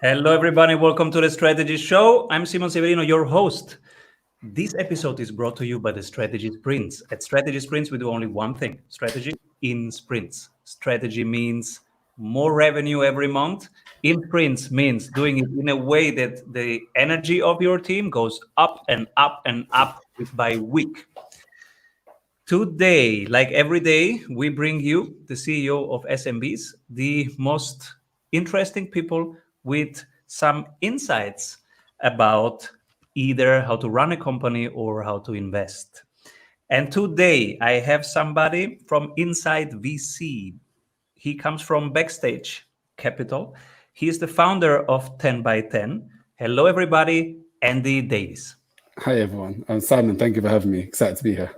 Hello, everybody. Welcome to the Strategy Show. I'm Simon Severino, your host. This episode is brought to you by the Strategy Sprints. At Strategy Sprints, we do only one thing: strategy in sprints. Strategy means more revenue every month. In sprints means doing it in a way that the energy of your team goes up and up and up week by week. Today, like every day, we bring you the CEO of SMBs, the most interesting people with some insights about either how to run a company or how to invest. And today, I have somebody from inside VC. He comes from Backstage Capital. He is the founder of 10 by 10. Hello, everybody. Andy Davis. Hi, everyone. I'm Simon. Thank you for having me. Excited to be here.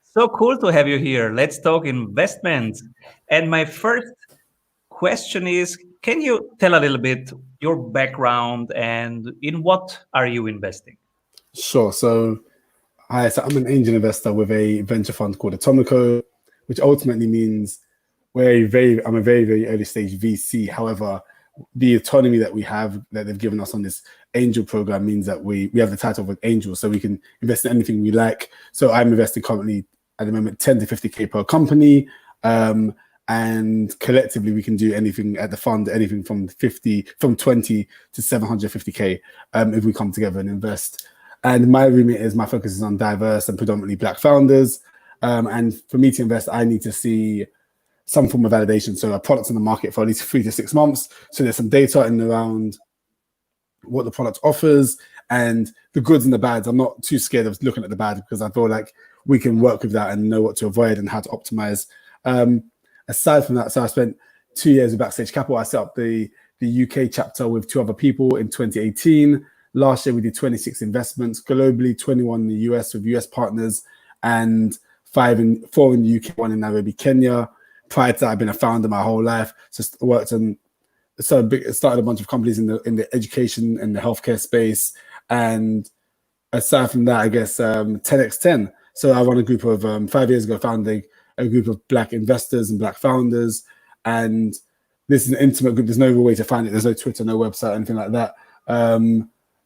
So cool to have you here. Let's talk investments. And my first question is, can you tell a little bit your background and in what are you investing? Sure. So I'm an angel investor with a venture fund called Atomico, which ultimately means I'm a very, very early stage VC. However, the autonomy that we have, that they've given us on this angel program, means that we have the title of an angel, so we can invest in anything we like. So I'm investing currently at the moment 10 to 50K per company. And collectively we can do anything at the fund, anything from 20 to 750K if we come together and invest. And my focus is on diverse and predominantly Black founders. And for me to invest, I need to see some form of validation. So a product's in the market for at least 3 to 6 months. So there's some data in around what the product offers and the goods and the bads. I'm not too scared of looking at the bad because I feel like we can work with that and know what to avoid and how to optimize. Aside from that, so I spent 2 years with Backstage Capital. I set up the UK chapter with 2 other people in 2018. Last year, we did 26 investments globally, 21 in the US with US partners, and 4 in the UK, 1 in Nairobi, Kenya. Prior to that, I've been a founder my whole life. So started a bunch of companies in the education and the healthcare space. And aside from that, I guess 10x10. So I run a group of 5 years ago, founding a group of Black investors and Black founders. And this is an intimate group. There's no real way to find it. There's no Twitter, no website, anything like that.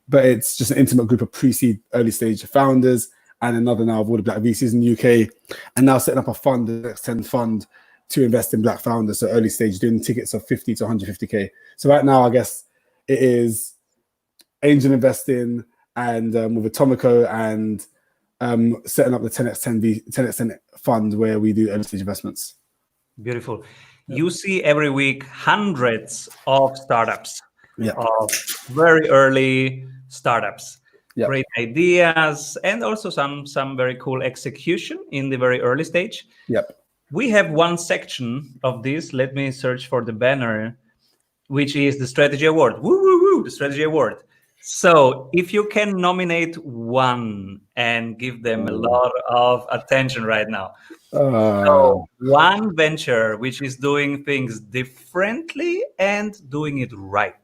But it's just an intimate group of pre-seed, early stage founders, and another now of all the Black VCs in the UK. And now setting up a fund, the Next 10 fund, to invest in Black founders. So early stage, doing tickets of 50 to 150K. So right now, I guess it is angel investing and with Atomico and setting up the 10x10 fund where we do early stage investments. Beautiful. You see every week hundreds of startups, of very early startups, great ideas, and also some very cool execution in the very early stage. We have one section of this. Let me search for the banner, which is the Strategy Award. Woo, woo, woo, the Strategy Award. So if you can nominate one and give them a lot of attention right now. So one venture which is doing things differently and doing it right.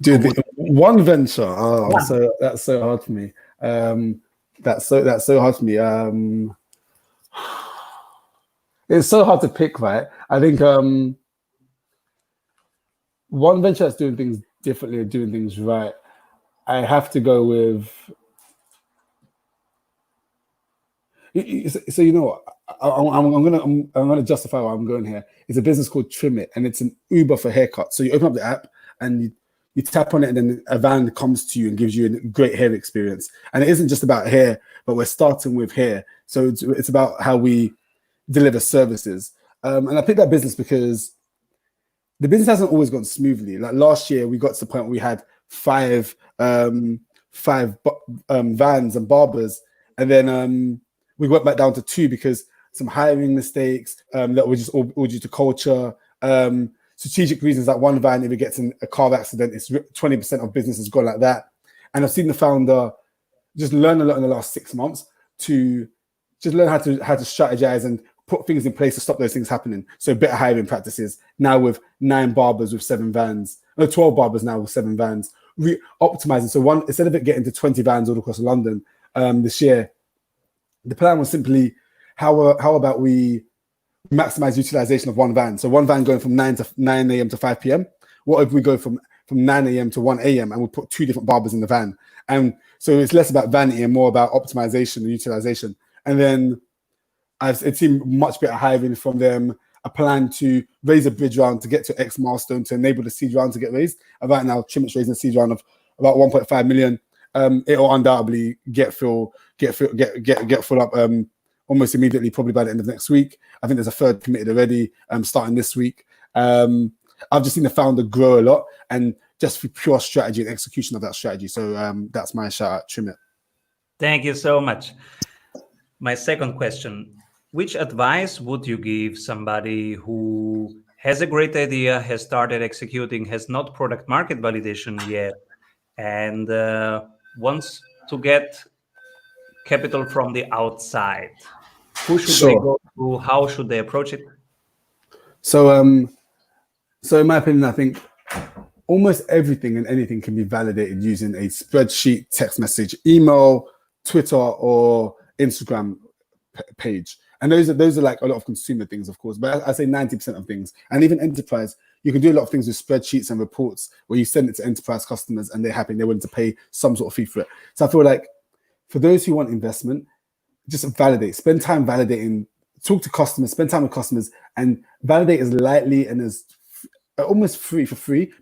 Dude, one venture. So that's so hard for me. That's so hard for me. It's so hard to pick, right? I think one venture that's doing things differently and doing things right, I have to go with. So you know what? I'm gonna justify why I'm going here. It's a business called Trim It, and it's an Uber for haircuts. So you open up the app and you tap on it, and then a van comes to you and gives you a great hair experience. And it isn't just about hair, but we're starting with hair. So it's about how we deliver services. And I picked that business because the business hasn't always gone smoothly. Like last year, we got to the point where we had 5 vans and barbers, and then we went back down to 2 because some hiring mistakes that were just all due to culture, strategic reasons. Like one van, if it gets in a car accident, it's 20% of business has gone like that. And I've seen the founder just learn a lot in the last 6 months to just learn how to strategize and put things in place to stop those things happening. So better hiring practices. Now with 9 barbers with 7 vans, 12 barbers now with 7 vans, optimizing. So instead of it getting to 20 vans all across London this year, the plan was simply how about we maximize utilization of one van. So one van going from 9 a.m. to 5 p.m. What if we go from from 9 a.m. to 1 a.m. and we'll put 2 different barbers in the van. And so it's less about vanity and more about optimization and utilization. And then it seemed much better hiring from them, a plan to raise a bridge round to get to X milestone to enable the seed round to get raised. And right now, Trimit's raising a seed round of about 1.5 million. It'll undoubtedly get full up almost immediately, probably by the end of next week. I think there's a third committed already, starting this week. I've just seen the founder grow a lot, and just for pure strategy and execution of that strategy. So that's my shout out, Trimit. Thank you so much. My second question, which advice would you give somebody who has a great idea, has started executing, has not product market validation yet, and wants to get capital from the outside? Who should they go to? How should they approach it? So in my opinion, I think almost everything and anything can be validated using a spreadsheet, text message, email, Twitter, or Instagram page. And those are like a lot of consumer things, of course, but I say 90% of things. And even enterprise, you can do a lot of things with spreadsheets and reports where you send it to enterprise customers and they're happy and they're willing to pay some sort of fee for it. So I feel like for those who want investment, just validate, spend time validating, talk to customers, spend time with customers, and validate as lightly and as almost free,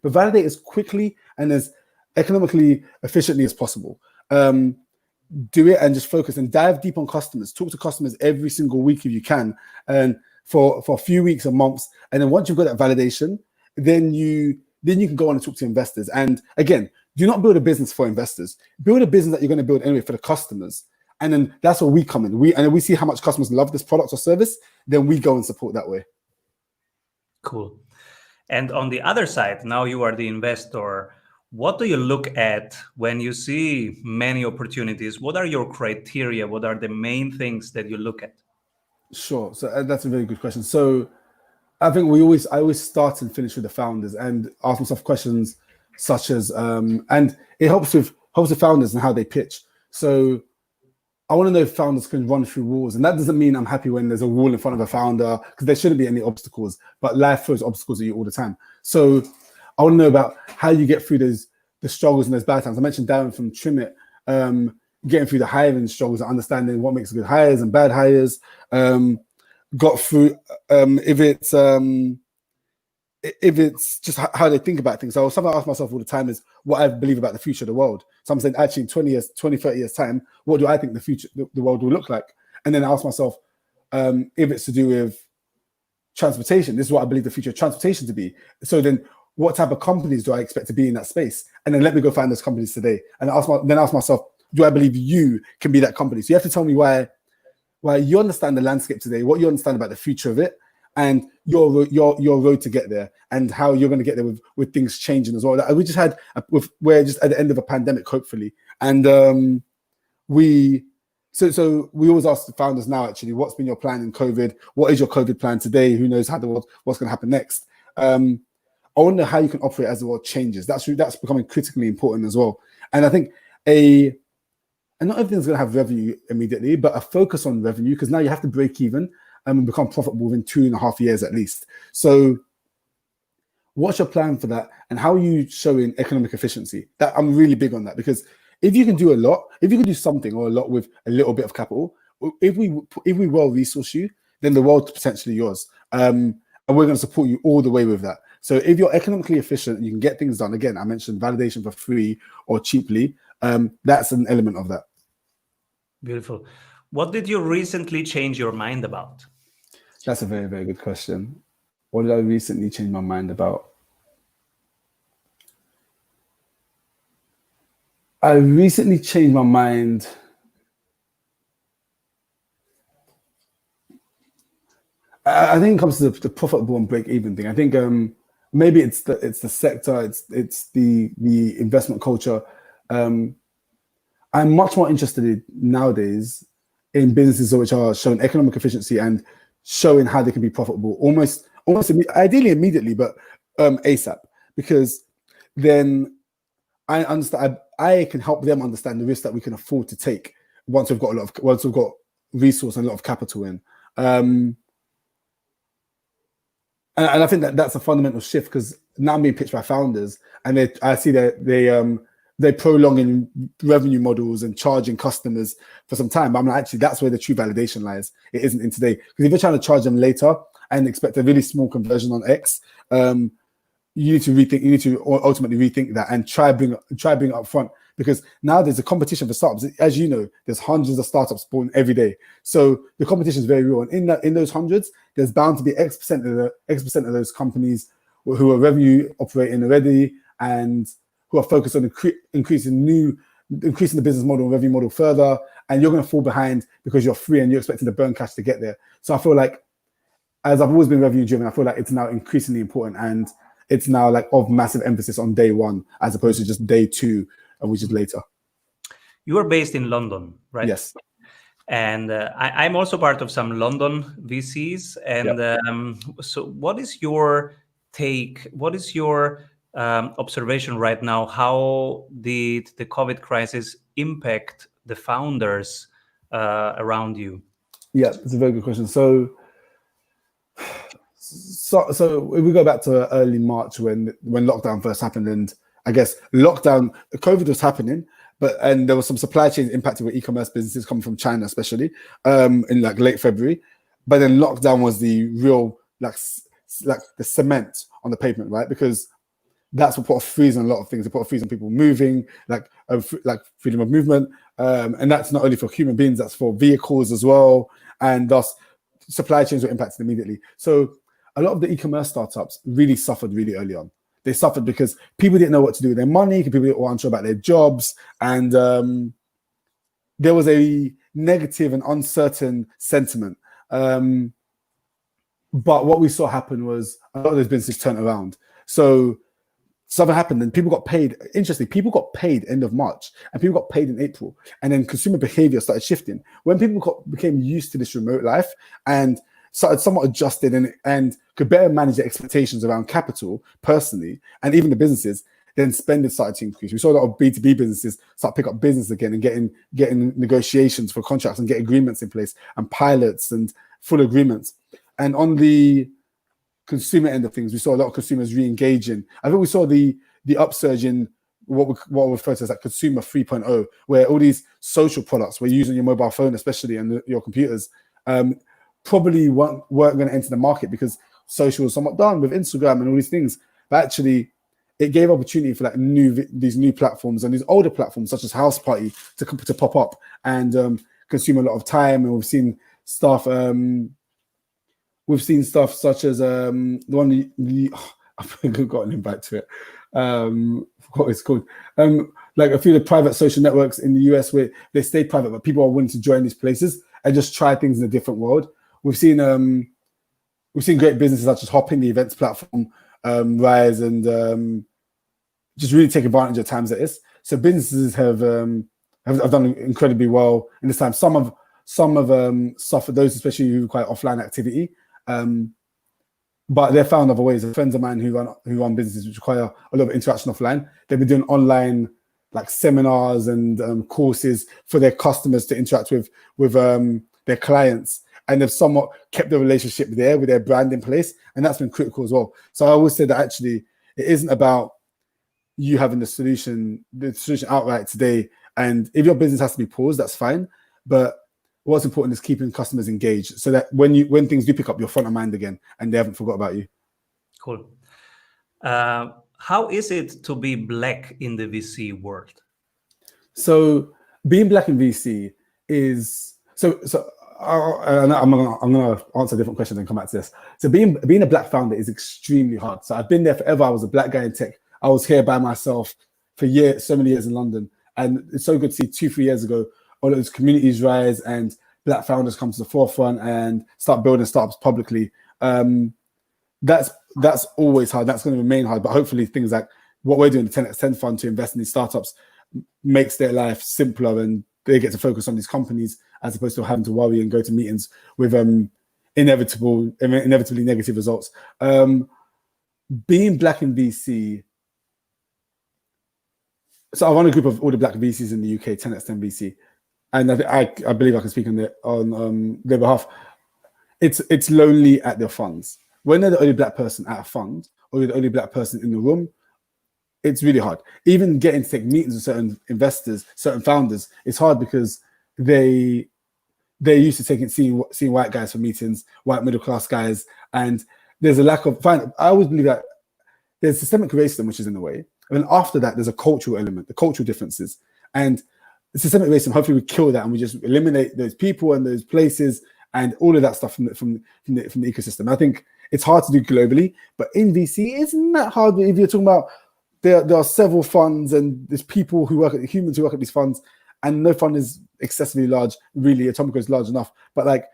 but validate as quickly and as economically efficiently as possible. Do it and just focus and dive deep on customers. Talk to customers every single week if you can, and for a few weeks or months. And then once you've got that validation, then you can go on and talk to investors. And again, do not build a business for investors. Build a business that you're going to build anyway for the customers. And then that's where we come in. We see how much customers love this product or service, then we go and support that way. Cool. And on the other side, now you are the investor. What do you look at when you see many opportunities? What are your criteria? What are the main things that you look at? Sure. So that's a very good question. So I think I always start and finish with the founders and ask myself questions such as, and it helps with founders and how they pitch. So I want to know if founders can run through walls. And that doesn't mean I'm happy when there's a wall in front of a founder, because there shouldn't be any obstacles, but life throws obstacles at you all the time. So I want to know about how you get through the struggles and those bad times. I mentioned Darren from Trimit, getting through the hiring struggles and understanding what makes good hires and bad hires. Got through if it's just how they think about things. So something I ask myself all the time is what I believe about the future of the world. So I'm saying actually in 20 years, 20, 30 years time, what do I think the world will look like? And then I ask myself, if it's to do with transportation, this is what I believe the future of transportation to be. So then what type of companies do I expect to be in that space? And then let me go find those companies today. And ask myself, do I believe you can be that company? So you have to tell me why you understand the landscape today, what you understand about the future of it, and your road to get there, and how you're going to get there with things changing as well. We just we're just at the end of a pandemic, hopefully, and we always ask the founders now, actually, what's been your plan in COVID? What is your COVID plan today? Who knows what's going to happen next? I want to know how you can operate as the world changes. That's becoming critically important as well. And I think and not everything's going to have revenue immediately, but a focus on revenue, because now you have to break even and become profitable within 2.5 years at least. So what's your plan for that? And how are you showing economic efficiency? That I'm really big on that, because if you can do a lot, if you can do something or a lot with a little bit of capital, if we well resource you, then the world's potentially yours. And we're going to support you all the way with that. So if you're economically efficient, you can get things done. Again, I mentioned validation for free or cheaply. That's an element of that. Beautiful. What did you recently change your mind about? That's a very, very good question. What did I recently change my mind about? I recently changed my mind. I think it comes to the profitable and break even thing. I think maybe it's the sector, it's the investment culture. I'm much more interested nowadays in businesses which are showing economic efficiency and showing how they can be profitable, almost ideally immediately, but ASAP, because then I understand. I can help them understand the risk that we can afford to take once we've got resource and a lot of capital in. And I think that's a fundamental shift, because now I'm being pitched by founders, and I see that they're prolonging revenue models and charging customers for some time. But I'm like, actually, that's where the true validation lies. It isn't in today. Because if you're trying to charge them later and expect a really small conversion on X, you need to rethink. You need to ultimately rethink that and try bring it up front. Because now there's a competition for startups. As you know, there's hundreds of startups born every day. So the competition is very real. And in those hundreds, there's bound to be X percent of those companies who are revenue operating already and who are focused on increasing the business model and revenue model further. And you're going to fall behind because you're free and you're expecting to burn cash to get there. So I feel like, as I've always been revenue driven, I feel like it's now increasingly important, and it's now like of massive emphasis on day one as opposed to just day two, which is later. You are based in London, right? Yes. And I'm also part of some London VCs. And so what is your take? What is your observation right now? How did the COVID crisis impact the founders around you? Yeah, it's a very good question. So if we go back to early March when lockdown first happened, and I guess COVID was happening, and there was some supply chains impacted with e-commerce businesses coming from China, especially in like late February. But then lockdown was the real like the cement on the pavement, right? Because that's what put a freeze on a lot of things. It put a freeze on people moving, like freedom of movement, and that's not only for human beings, that's for vehicles as well. And thus, supply chains were impacted immediately. So a lot of the e-commerce startups really suffered really early on. They suffered because people didn't know what to do with their money, people were unsure about their jobs, and there was a negative and uncertain sentiment. But what we saw happen was a lot of those businesses turned around. So something happened and people got paid. Interestingly, people got paid end of March and people got paid in April. And then consumer behavior started shifting. When people became used to this remote life and started somewhat adjusted and could better manage their expectations around capital personally, and even the businesses, then spending started to increase. We saw a lot of B2B businesses start to pick up business again and getting negotiations for contracts and get agreements in place and pilots and full agreements. And on the consumer end of things, we saw a lot of consumers re-engaging. I think we saw the upsurge in what we refer to as like consumer 3.0, where all these social products where you're using your mobile phone, especially, and your computers, probably weren't going to enter the market because social was somewhat done with Instagram and all these things. But actually, it gave opportunity for like these new platforms and these older platforms such as House Party to pop up and consume a lot of time. And we've seen stuff. We've seen stuff such as the one I've forgotten him back to it. What it's called. Like a few of the private social networks in the US where they stay private, but people are willing to join these places and just try things in a different world. We've seen great businesses such as Hopin, the events platform, rise and just really take advantage of times like this. So businesses have done incredibly well in this time. Some have suffered, those especially who require offline activity. But they've found other ways. Friends of mine who run businesses which require a lot of interaction offline, they've been doing online like seminars and courses for their customers to interact with their clients, and they've somewhat kept the relationship there with their brand in place, and that's been critical as well. So I always say that actually it isn't about you having the solution outright today, and if your business has to be paused, that's fine. But what's important is keeping customers engaged so that when things do pick up, you're front of mind again and they haven't forgot about you. Cool. How is it to be Black in the VC world? So being Black in VC is I'm gonna answer a different question and come back to this. So being a Black founder is extremely hard. So I've been there forever. I was a Black guy in tech. I was here by myself for years, so many years in London, and it's so good to see 2-3 years ago all those communities rise and Black founders come to the forefront and start building startups publicly. That's always hard. That's going to remain hard. But hopefully things like what we're doing, the 10x10 fund to invest in these startups, makes their life simpler and they get to focus on these companies as opposed to having to worry and go to meetings with inevitably negative results. Being Black in VC. So I run a group of all the Black VCs in the UK, 10x10 VC. And I believe I can speak on their behalf. It's lonely at their funds. when they're the only black person at a fund or you're the only black person in the room, it's really hard. Even getting to take meetings with certain investors, certain founders, it's hard because they're used to seeing white guys for meetings, white middle class guys, and there's a lack of. I always believe that there's systemic racism which is in the way, and then after that there's a cultural element, the cultural differences, and the systemic racism. Hopefully we kill that and we just eliminate those people and those places and all of that stuff from the ecosystem. I think it's hard to do globally, but in VC, isn't that hard? If you're talking about there are several funds and there's people who humans who work at these funds, and no fund is excessively large. Really, Atomico is large enough, but like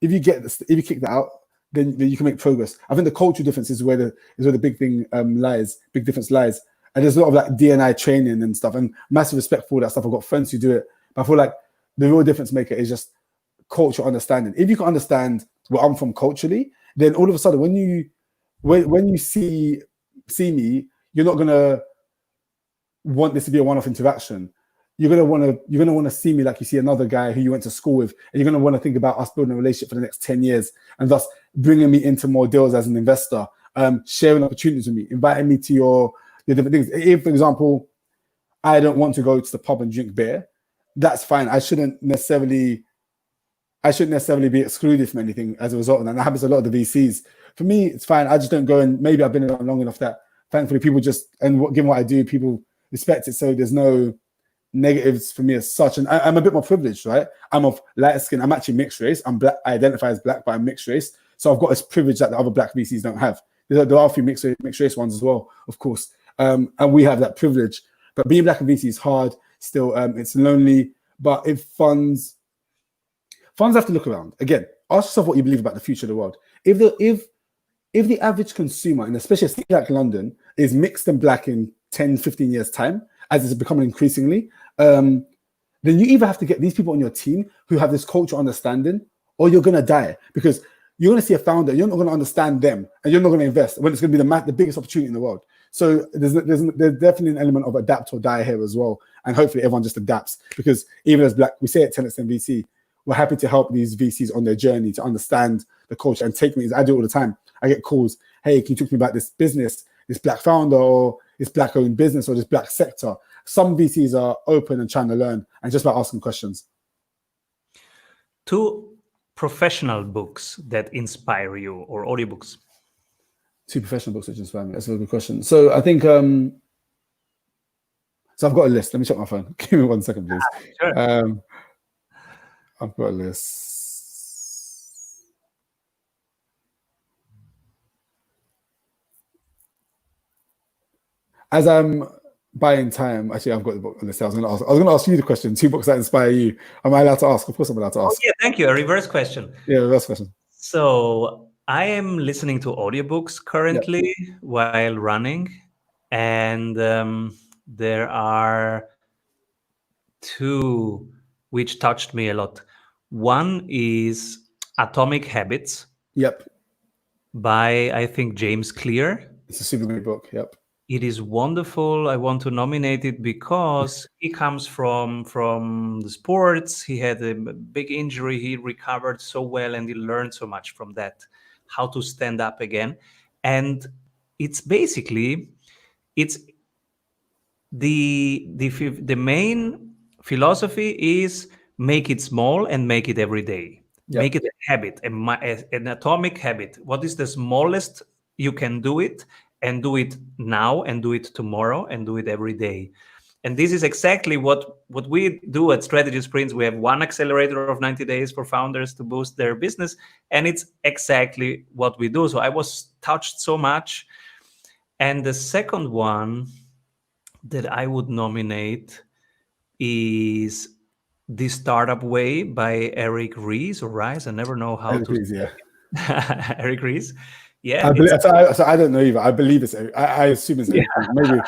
if you kick that out, then you can make progress. I think the cultural difference is where the big thing lies, big difference lies. And there's a lot of like D&I training and stuff, and massive respect for all that stuff. I've got friends who do it, but I feel like the real difference maker is just cultural understanding. If you can understand where I'm from culturally, then all of a sudden when you see me, you're not gonna want this to be a one-off interaction. You're gonna want to see me like you see another guy who you went to school with, and you're gonna want to think about us building a relationship for the next 10 years, and thus bringing me into more deals as an investor, sharing opportunities with me, inviting me to your different things. If, for example, I don't want to go to the pub and drink beer, that's fine. I shouldn't necessarily be excluded from anything as a result of that. And that happens to a lot of the VCs. For me, it's fine. I just don't go, and maybe I've been around long enough that thankfully people given what I do, people respect it. So there's no negatives for me as such. And I'm a bit more privileged, right? I'm of light skin. I'm actually mixed race. I'm black. I identify as black, but I'm mixed race. So I've got this privilege that the other black VCs don't have. There are a few mixed race ones as well, of course. And we have that privilege. But being black in VC is hard. Still, it's lonely. But if funds have to look around. Again, ask yourself what you believe about the future of the world. If the average consumer, and especially a city like London, is mixed and black in 10, 15 years' time, as it's becoming increasingly, then you either have to get these people on your team who have this cultural understanding, or you're going to die. Because you're going to see a founder, you're not going to understand them, and you're not going to invest when it's going to be the biggest opportunity in the world. So there's definitely an element of adapt or die here as well. And hopefully everyone just adapts, because even as black, we say at 10x VC, we're happy to help these VCs on their journey to understand the culture and take meetings. I do it all the time. I get calls, hey, can you talk to me about this business, this black founder, or this black-owned business, or this black sector? Some VCs are open and trying to learn, and just by asking questions. 2 professional books that inspire you, or audiobooks? 2 professional books that inspire me. That's a very good question. So I think, so I've got a list. Let me check my phone. Give me 1 second, please. Sure. I've got a list. As I'm buying time, actually, I've got the book on list. I was going to ask you the question. 2 books that inspire you. Am I allowed to ask? Of course, I'm allowed to ask. Oh, yeah, thank you. A reverse question. Yeah, reverse question. So I am listening to audiobooks currently while running, and there are 2 which touched me a lot. One is Atomic Habits. Yep. By, I think, James Clear. It's a super great book. Yep. It is wonderful. I want to nominate it because he comes from the sports. He had a big injury. He recovered so well, and he learned so much from that, how to stand up again. And it's basically, it's the main philosophy is make it small and make it every day. Yep. Make it a habit, an atomic habit. What is the smallest you can do it? And do it now, and do it tomorrow, and do it every day. And this is exactly what we do at Strategy Sprints. We have 1 accelerator of 90 days for founders to boost their business. And it's exactly what we do. So I was touched so much. And the second one that I would nominate is The Startup Way by Eric Ries, or Ries. I never know how Eric to Ries, yeah. Eric Ries. Yeah, I don't know either. I believe it's. I assume it's. Maybe.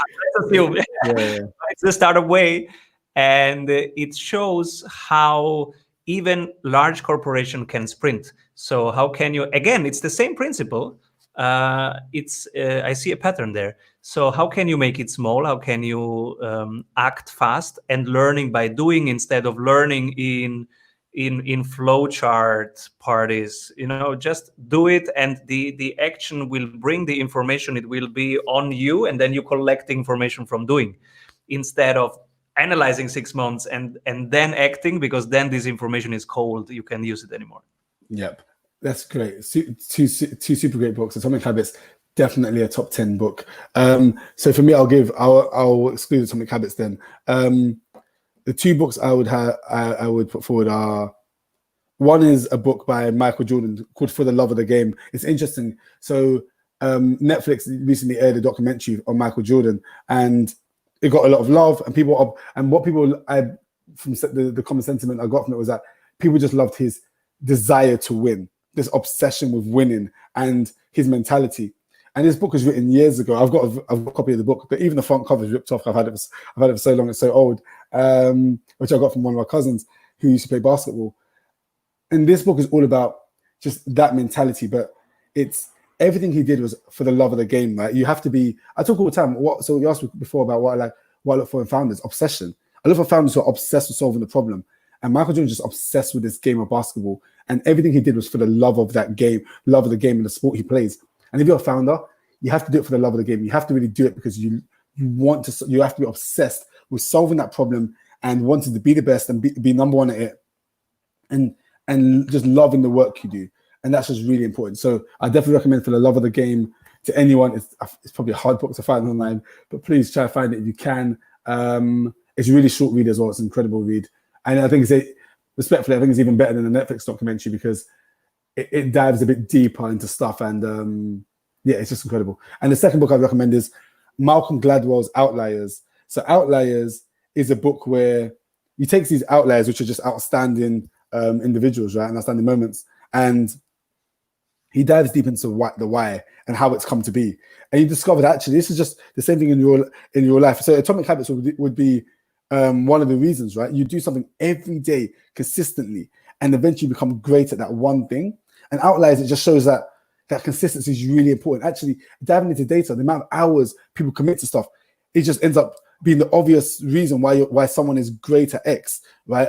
It's The Startup Way, and it shows how even large corporation can sprint. So how can you? Again, it's the same principle. I see a pattern there. So how can you make it small? How can you act fast and learning by doing instead of learning in in flowchart parties. Just do it, and the action will bring the information. It will be on you, and then you collect the information from doing, instead of analyzing 6 months and then acting, because then this information is cold. You can't use it anymore. Yep, that's great. Two super great books. Atomic Habits, definitely a top 10 book. So for me, I'll exclude Atomic Habits then. The two books I would put forward are, one is a book by Michael Jordan called For the Love of the Game. It's interesting. So Netflix recently aired a documentary on Michael Jordan, and it got a lot of love, and from the common sentiment I got from it was that people just loved his desire to win, this obsession with winning, and his mentality. And this book was written years ago. I've got a copy of the book, but even the front cover is ripped off. I've had it for so long; it's so old. Which I got from one of my cousins who used to play basketball. And this book is all about just that mentality, but it's everything he did was for the love of the game, right? You have to be. I talk all the time. So you asked me before about what I look for in founders: obsession. I look for founders who are obsessed with solving the problem. And Michael Jordan was just obsessed with this game of basketball, and everything he did was for the love of that game, love of the game and the sport he plays. And if you're a founder, you have to do it for the love of the game. You have to really do it because you have to be obsessed with solving that problem and wanting to be the best and be number one at it, and just loving the work you do. And that's just really important. So I definitely recommend For the Love of the Game to anyone. It's probably a hard book to find online, but please try to find it if you can. It's a really short read as well. It's an incredible read. And I think respectfully, I think it's even better than the Netflix documentary because it dives a bit deeper into stuff. And it's just incredible. And the second book I recommend is Malcolm Gladwell's Outliers. So Outliers is a book where he takes these outliers, which are just outstanding individuals, right, and outstanding moments, and he dives deep into the why and how it's come to be. And you discover that actually this is just the same thing in your life. So Atomic Habits would be one of the reasons, right? You do something every day consistently, and eventually become great at that one thing. And Outliers, it just shows that consistency is really important. Actually, diving into data, the amount of hours people commit to stuff, it just ends up being the obvious reason why someone is great at X, right?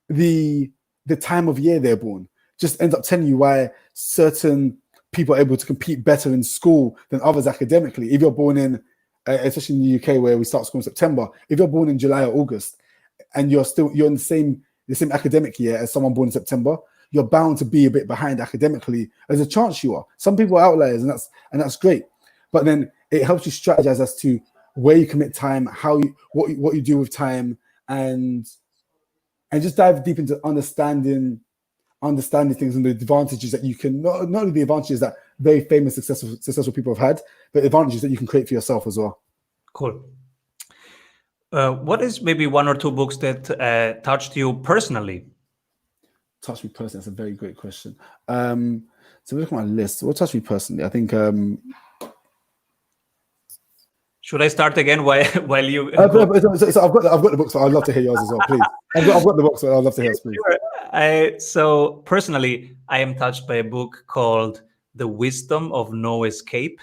The time of year they're born just ends up telling you why certain people are able to compete better in school than others academically. If you're born in, especially in the UK where we start school in September, if you're born in July or August and you're in the same academic year as someone born in September, you're bound to be a bit behind academically. There's a chance you are. Some people are outliers, and that's great. But then it helps you strategize as to where you commit time, what you do with time, and just dive deep into understanding things and the advantages that you can not only the advantages that very famous successful people have had, but advantages that you can create for yourself as well. Cool. What is maybe one or two books that touched you personally? Touched me personally. That's a very great question. So look at my list. What touched me personally? I think. Should I start again while you? So I've got the books, but I'd love to hear yours as well, please. I've got the books, but I'd love to hear yours, please. Sure. So personally, I am touched by a book called "The Wisdom of No Escape."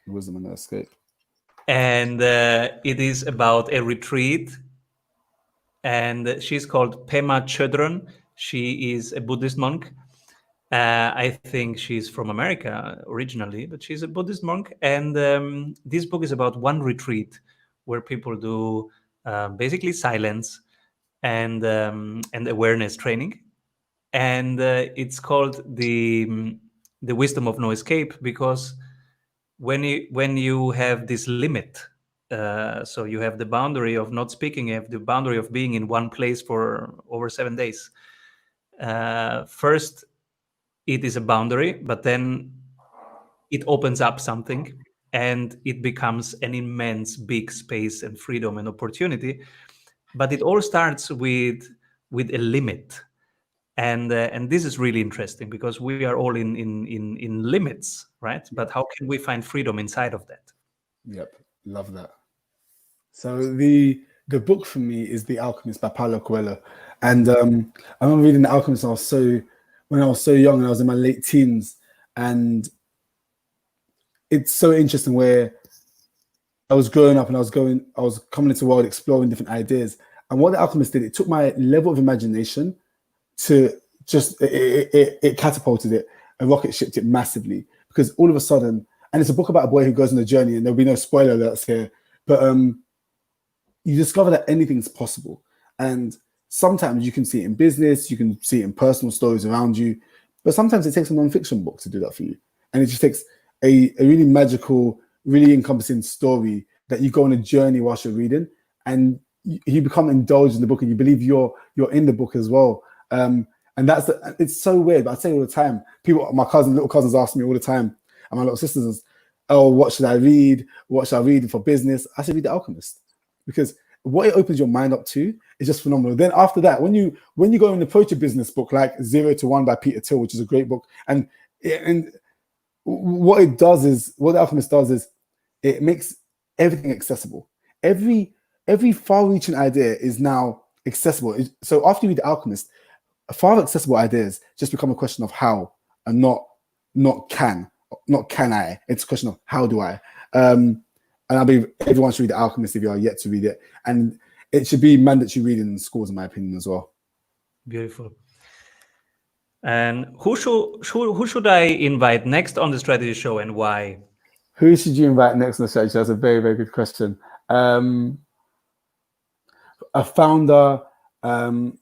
Wisdom of No Escape. And it is about a retreat. And she's called Pema Chodron. She is a Buddhist monk. I think she's from America originally, but she's a Buddhist monk. And this book is about one retreat where people do basically silence and awareness training. And it's called the Wisdom of No Escape because when you have this limit, so you have the boundary of not speaking, you have the boundary of being in one place for over 7 days. First, it is a boundary, but then it opens up something and it becomes an immense big space and freedom and opportunity. But it all starts with a limit. And this is really interesting because we are all in limits, right? But how can we find freedom inside of that? Yep, love that. So the book for me is The Alchemist by Paulo Coelho. And I remember reading The Alchemist when I was so young, and I was in my late teens. And it's so interesting where I was growing up and I was coming into the world exploring different ideas. And what The Alchemist did, it took my level of imagination to just it catapulted it, a rocket shipped it massively, because all of a sudden, and it's a book about a boy who goes on a journey, and there'll be no spoiler alerts here, but you discover that anything's possible. And sometimes you can see it in business, you can see it in personal stories around you, but sometimes it takes a non-fiction book to do that for you. And it just takes a really magical, really encompassing story that you go on a journey whilst you're reading, and you become indulged in the book, and you believe you're in the book as well. And it's so weird, but I say all the time, my little cousins ask me all the time, and my little sisters, oh, what should I read? What should I read for business? I should read The Alchemist, because what it opens your mind up to is just phenomenal. Then after that, when you go and approach a business book like 0 to 1 by Peter Thiel, which is a great book, and what The Alchemist does is it makes everything accessible. Every far-reaching idea is now accessible. So after you read The Alchemist, far accessible ideas just become a question of how, and not can I. It's a question of how do I. And I believe everyone should read The Alchemist if you are yet to read it. And it should be mandatory reading in schools, in my opinion, as well. Beautiful. And who should I invite next on the strategy show, and why? Who should you invite next on the strategy show? That's a very, very good question. A founder, Darren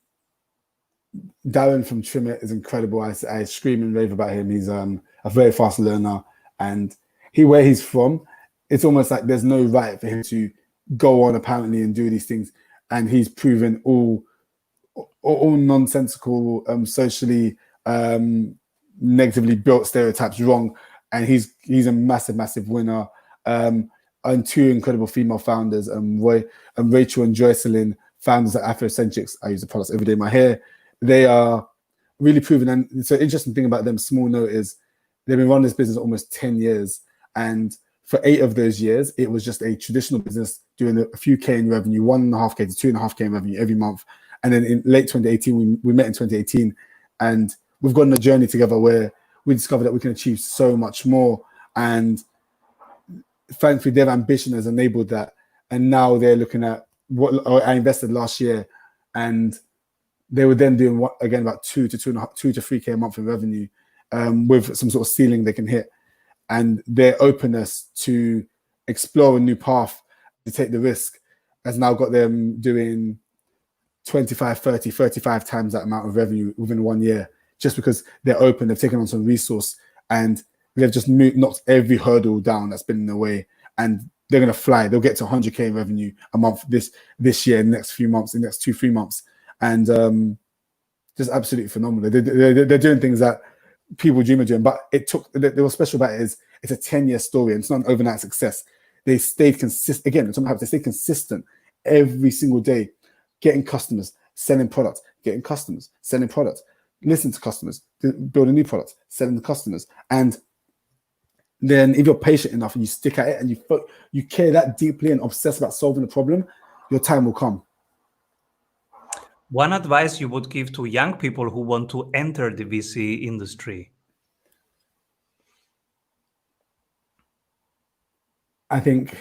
from Trimit is incredible. I scream and rave about him. He's a very fast learner, and where he's from, it's almost like there's no right for him to go on apparently and do these things, and he's proven all nonsensical, socially negatively built stereotypes wrong, and he's a massive winner. And 2 incredible female founders, Rachel and Joycelyn, founders at Afrocentrics. I use the products every day in my hair. They are really proven, and so interesting thing about them, small note, is they've been running this business almost 10 years, and for 8 of those years, it was just a traditional business doing a few K in revenue, 1.5K to 2.5K in revenue every month. And then in late 2018, we met in 2018, and we've gone on a journey together where we discovered that we can achieve so much more. And thankfully, their ambition has enabled that. And now they're looking at what I invested last year, and they were then doing about 2 to 3K a month in revenue, with some sort of ceiling they can hit. And their openness to explore a new path, to take the risk, has now got them doing 25, 30, 35 times that amount of revenue within 1 year, just because they're open, they've taken on some resource, and they've just knocked every hurdle down that's been in the way, and they're going to fly. They'll get to 100K in revenue a month this year, in the next few months, in the next 2-3 months. And just absolutely phenomenal. They're doing things that people dream of doing, but what's special about it is it's a 10-year story, and it's not an overnight success. They stayed consistent. Again, they stayed consistent every single day, getting customers, selling products, getting customers, selling products, listening to customers, building new products, selling to customers. And then if you're patient enough and you stick at it, and you care that deeply and obsess about solving the problem, your time will come. One advice you would give to young people who want to enter the VC industry? I think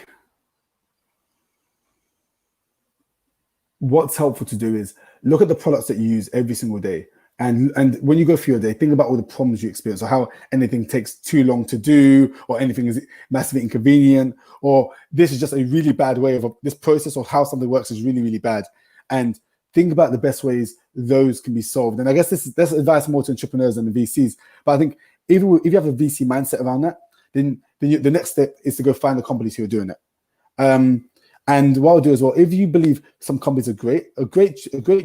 what's helpful to do is look at the products that you use every single day. And when you go through your day, think about all the problems you experience, or how anything takes too long to do, or anything is massively inconvenient, or this is just a really bad way of this process, or how something works is really, really bad. And think about the best ways those can be solved. And I guess that's advice more to entrepreneurs than the VCs. But I think even if you have a VC mindset around that, then the next step is to go find the companies who are doing it. And what I'll do as well, if you believe some companies are great, a great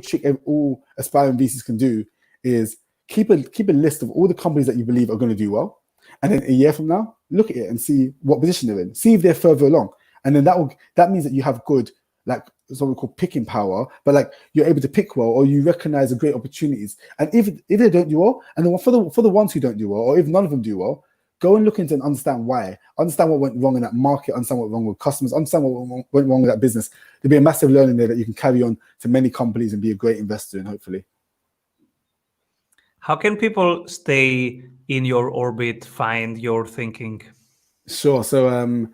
trick all aspiring VCs can do is keep a list of all the companies that you believe are going to do well, and then a year from now, look at it and see what position they're in, see if they're further along, and then that means that you have good, like, what we call picking power, but like you're able to pick well, or you recognize the great opportunities. And if they don't do well, and then for the ones who don't do well, or if none of them do well, go and look into and understand why. Understand what went wrong in that market, understand what went wrong with customers, understand what went wrong with that business. There'll be a massive learning there that you can carry on to many companies and be a great investor in, hopefully. How can people stay in your orbit, find your thinking? Sure. So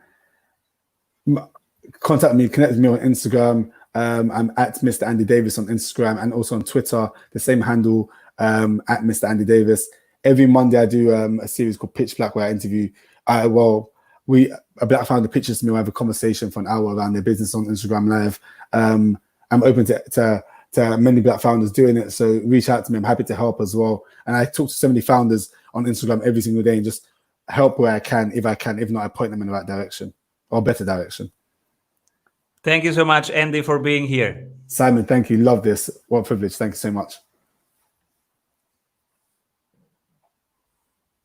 contact me, connect with me on Instagram. I'm at Mr. Andy Davis on Instagram, and also on Twitter, the same handle. at Mr. Andy Davis. Every Monday I do a series called Pitch Black where I interview. A Black founder pitches to me. I have a conversation for an hour around their business on Instagram Live. I'm open to many Black founders doing it, so reach out to me. I'm happy to help as well. And I talk to so many founders on Instagram every single day and just help where I can. If not, I point them in the right direction or better direction. Thank you so much, Andy, for being here. Simon, thank you. Love this. What a privilege. Thank you so much.